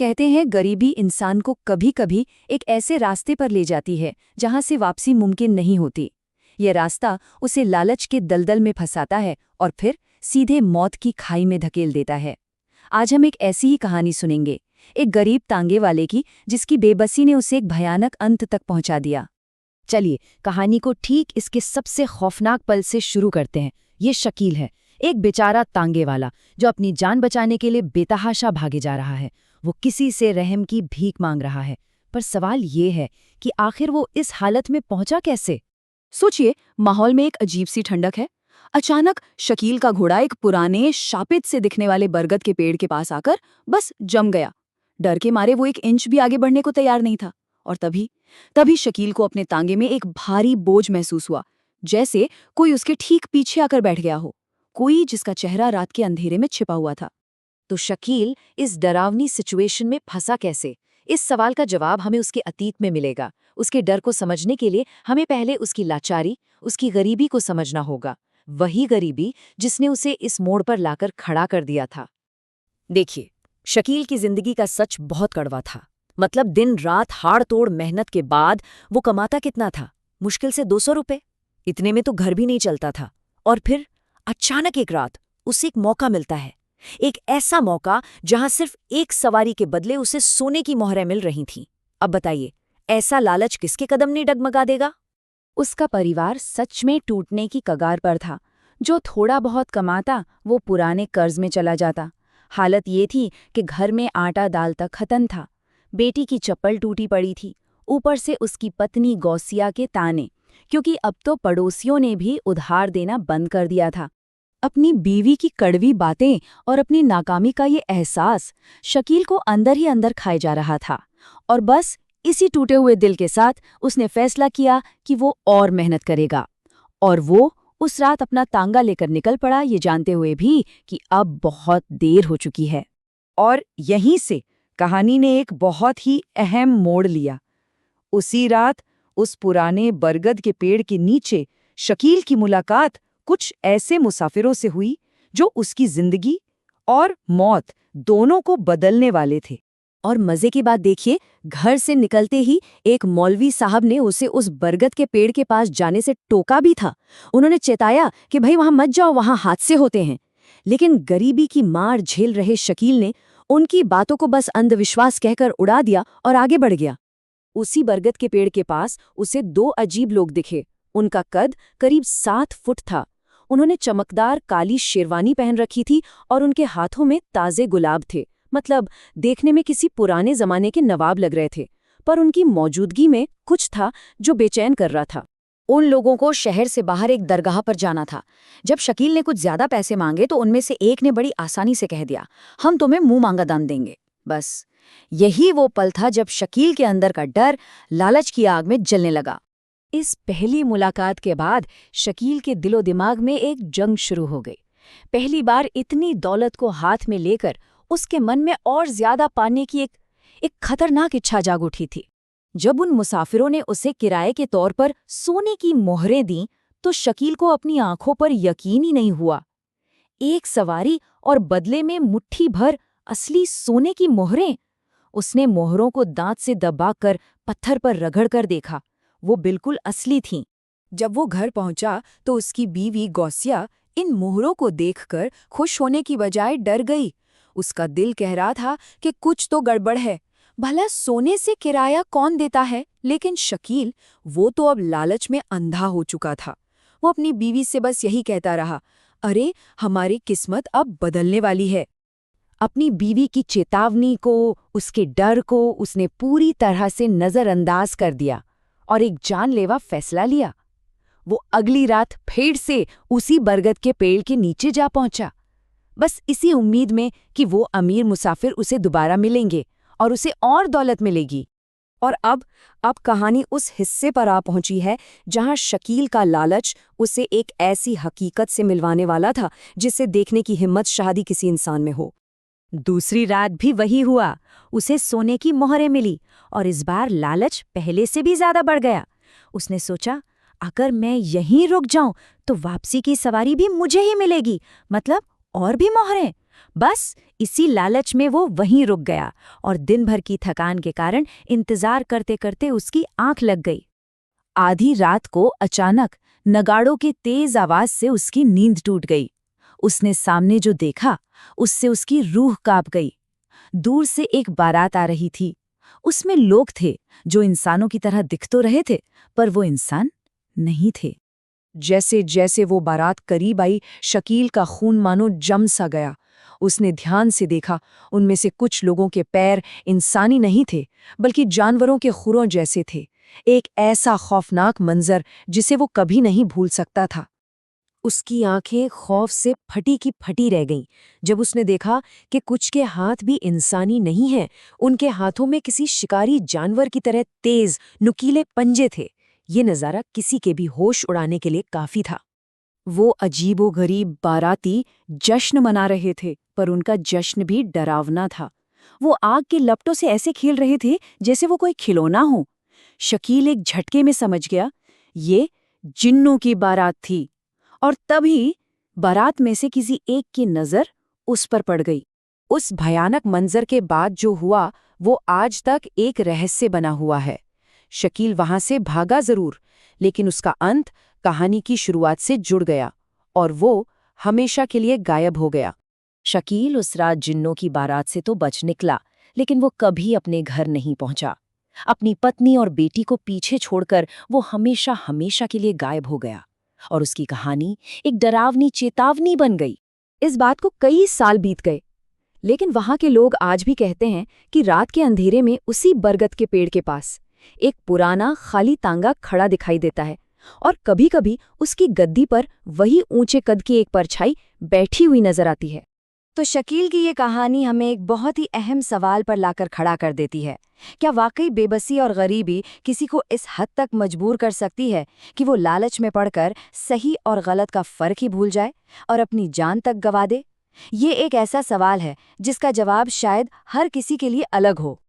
कहते हैं गरीबी इंसान को कभी-कभी एक ऐसे रास्ते पर ले जाती है जहां से वापसी मुमकिन नहीं होती। ये रास्ता उसे लालच के दलदल में फंसाता है और फिर सीधे मौत की खाई में धकेल देता है। आज हम एक ऐसी ही कहानी सुनेंगे, एक गरीब तांगे वाले की जिसकी बेबसी ने उसे एक भयानक अंत तक पहुंचा दिया। चलिए कहानी को ठीक इसके सबसे खौफनाक पल से शुरू करते हैं। ये शकील है, एक बेचारा तांगे वाला जो अपनी जान बचाने के लिए बेतहाशा भागे जा रहा है। वो किसी से रहम की भीख मांग रहा है, पर सवाल ये है कि आखिर वो इस हालत में पहुंचा कैसे। सोचिए, माहौल में एक अजीब सी ठंडक है। अचानक शकील का घोड़ा एक पुराने शापित से दिखने वाले बरगद के पेड़ के पास आकर बस जम गया। डर के मारे वो एक इंच भी आगे बढ़ने को तैयार नहीं था। और तभी शकील को अपने तांगे में एक भारी बोझ महसूस हुआ, जैसे कोई उसके ठीक पीछे आकर बैठ गया हो, कोई जिसका चेहरा रात के अंधेरे में छिपा हुआ था। तो शकील इस डरावनी सिचुएशन में फंसा कैसे? इस सवाल का जवाब हमें उसके अतीत में मिलेगा। उसके डर को समझने के लिए हमें पहले उसकी लाचारी, उसकी गरीबी को समझना होगा। वही गरीबी जिसने उसे इस मोड़ पर लाकर खड़ा कर दिया था। देखिए, शकील की जिंदगी का सच बहुत कड़वा था। मतलब दिन रात हाड़ तोड़ मेहनत के बाद वो कमाता कितना था? मुश्किल से 200 रुपए। इतने में तो घर भी नहीं चलता था। और फिर अचानक एक रात उसे एक मौका मिलता है। एक ऐसा मौका जहां सिर्फ एक सवारी के बदले उसे सोने की मोहरें मिल रही थीं। अब बताइए, ऐसा लालच किसके कदम नहीं डगमगा देगा? उसका परिवार सच में टूटने की कगार पर था। जो थोड़ा बहुत कमाता वो पुराने कर्ज में चला जाता। हालत ये थी कि घर में आटा दाल तक खत्म था। बेटी की चप्पल टूटी पड़ी थी, ऊपर से उसकी पत्नी गौसिया के ताने, क्योंकि अब तो पड़ोसियों ने भी उधार देना बंद कर दिया था। अपनी बीवी की कड़वी बातें और अपनी नाकामी का ये एहसास शकील को अंदर ही अंदर खाए जा रहा था। और बस इसी टूटे हुए दिल के साथ उसने फैसला किया कि वो और मेहनत करेगा। और वो उस रात अपना तांगा लेकर निकल पड़ा, ये जानते हुए भी कि अब बहुत देर हो चुकी है। और यहीं से कहानी ने एक बहुत ही अहम मोड़ लिया। उसी रात उस पुराने बरगद के पेड़ के नीचे शकील की मुलाकात कुछ ऐसे मुसाफिरों से हुई जो उसकी जिंदगी और मौत दोनों को बदलने वाले थे। और मजे की बात देखिए, घर से निकलते ही एक मौलवी साहब ने उसे उस बरगद के पेड़ के पास जाने से टोका भी था। उन्होंने चेताया कि भाई वहां मत जाओ, वहां हादसे होते हैं। लेकिन गरीबी की मार झेल रहे शकील ने उनकी बातों को बस अंधविश्वास कहकर उड़ा दिया और आगे बढ़ गया। उसी बरगद के पेड़ के पास उसे 2 अजीब लोग दिखे। उनका कद करीब 7 फुट था। उन्होंने चमकदार काली शेरवानी पहन रखी थी और उनके हाथों में ताजे गुलाब थे। मतलब देखने में किसी पुराने जमाने के नवाब लग रहे थे। पर उनकी मौजूदगी में कुछ था जो बेचैन कर रहा था। उन लोगों को शहर से बाहर एक दरगाह पर जाना था। जब शकील ने कुछ ज्यादा पैसे मांगे तो उनमें से एक ने बड़ी आसानी से कह दिया, हम तुम्हें मुंह मांगा दान देंगे। बस यही वो पल था जब शकील के अंदर का डर लालच की आग में जलने लगा। इस पहली मुलाकात के बाद शकील के दिलो दिमाग में एक जंग शुरू हो गई। पहली बार इतनी दौलत को हाथ में लेकर उसके मन में और ज्यादा पाने की एक खतरनाक इच्छा जाग उठी थी। जब उन मुसाफिरों ने उसे किराए के तौर पर सोने की मोहरें दीं तो शकील को अपनी आंखों पर यकीन ही नहीं हुआ। एक सवारी और बदले में मुट्ठी भर असली सोने की मोहरें। उसने मोहरों को दांत से दबाकर पत्थर पर रगड़कर देखा। वो बिल्कुल असली थीं। जब वो घर पहुंचा तो उसकी बीवी गौसिया इन मोहरों को देखकर खुश होने की बजाय डर गई। उसका दिल कह रहा था कि कुछ तो गड़बड़ है। भला सोने से किराया कौन देता है? लेकिन शकील, वो तो अब लालच में अंधा हो चुका था। वो अपनी बीवी से बस यही कहता रहा, अरे हमारी किस्मत अब बदलने वाली है। अपनी बीवी की चेतावनी को, उसके डर को उसने पूरी तरह से नजरअंदाज कर दिया और एक जानलेवा फैसला लिया। वो अगली रात फिर से उसी बरगद के पेड़ के नीचे जा पहुंचा, बस इसी उम्मीद में कि वो अमीर मुसाफिर उसे दोबारा मिलेंगे और उसे और दौलत मिलेगी। और अब कहानी उस हिस्से पर आ पहुंची है जहां शकील का लालच उसे एक ऐसी हकीकत से मिलवाने वाला था जिसे देखने की हिम्मत शायद ही किसी इंसान में हो। दूसरी रात भी वही हुआ। उसे सोने की मोहरें मिली और इस बार लालच पहले से भी ज्यादा बढ़ गया। उसने सोचा, अगर मैं यहीं रुक जाऊं तो वापसी की सवारी भी मुझे ही मिलेगी, मतलब और भी मोहरें। बस इसी लालच में वो वहीं रुक गया और दिन भर की थकान के कारण इंतजार करते करते उसकी आंख लग गई। आधी रात को अचानक नगाड़ों की तेज आवाज से उसकी नींद टूट गई। उसने सामने जो देखा उससे उसकी रूह कांप गई। दूर से एक बारात आ रही थी। उसमें लोग थे जो इंसानों की तरह दिख तो रहे थे, पर वो इंसान नहीं थे। जैसे जैसे वो बारात करीब आई, शकील का खून मानो जम सा गया। उसने ध्यान से देखा, उनमें से कुछ लोगों के पैर इंसानी नहीं थे, बल्कि जानवरों के खुरों जैसे थे। एक ऐसा खौफनाक मंजर जिसे वो कभी नहीं भूल सकता था। उसकी आंखें खौफ से फटी की फटी रह गईं जब उसने देखा कि कुछ के हाथ भी इंसानी नहीं हैं। उनके हाथों में किसी शिकारी जानवर की तरह तेज नुकीले पंजे थे। ये नज़ारा किसी के भी होश उड़ाने के लिए काफी था। वो अजीबोगरीब बाराती जश्न मना रहे थे, पर उनका जश्न भी डरावना था। वो आग के लपटों से ऐसे खेल रहे थे जैसे वो कोई खिलौना हो। शकील एक झटके में समझ गया, ये जिन्नों की बारात थी। और तभी बारात में से किसी एक की नजर उस पर पड़ गई। उस भयानक मंजर के बाद जो हुआ वो आज तक एक रहस्य बना हुआ है। शकील वहां से भागा जरूर, लेकिन उसका अंत कहानी की शुरुआत से जुड़ गया और वो हमेशा के लिए गायब हो गया। शकील उस रात जिन्नों की बारात से तो बच निकला, लेकिन वो कभी अपने घर नहीं पहुंचा। अपनी पत्नी और बेटी को पीछे छोड़कर वो हमेशा हमेशा के लिए गायब हो गया और उसकी कहानी एक डरावनी चेतावनी बन गई। इस बात को कई साल बीत गए, लेकिन वहां के लोग आज भी कहते हैं कि रात के अंधेरे में उसी बरगद के पेड़ के पास एक पुराना खाली तांगा खड़ा दिखाई देता है और कभी-कभी उसकी गद्दी पर वही ऊंचे कद की एक परछाई बैठी हुई नजर आती है। तो शकील की ये कहानी हमें एक बहुत ही अहम सवाल पर लाकर खड़ा कर देती है। क्या वाकई बेबसी और गरीबी किसी को इस हद तक मजबूर कर सकती है कि वो लालच में पड़कर सही और गलत का फर्क ही भूल जाए और अपनी जान तक गंवा दे? ये एक ऐसा सवाल है जिसका जवाब शायद हर किसी के लिए अलग हो।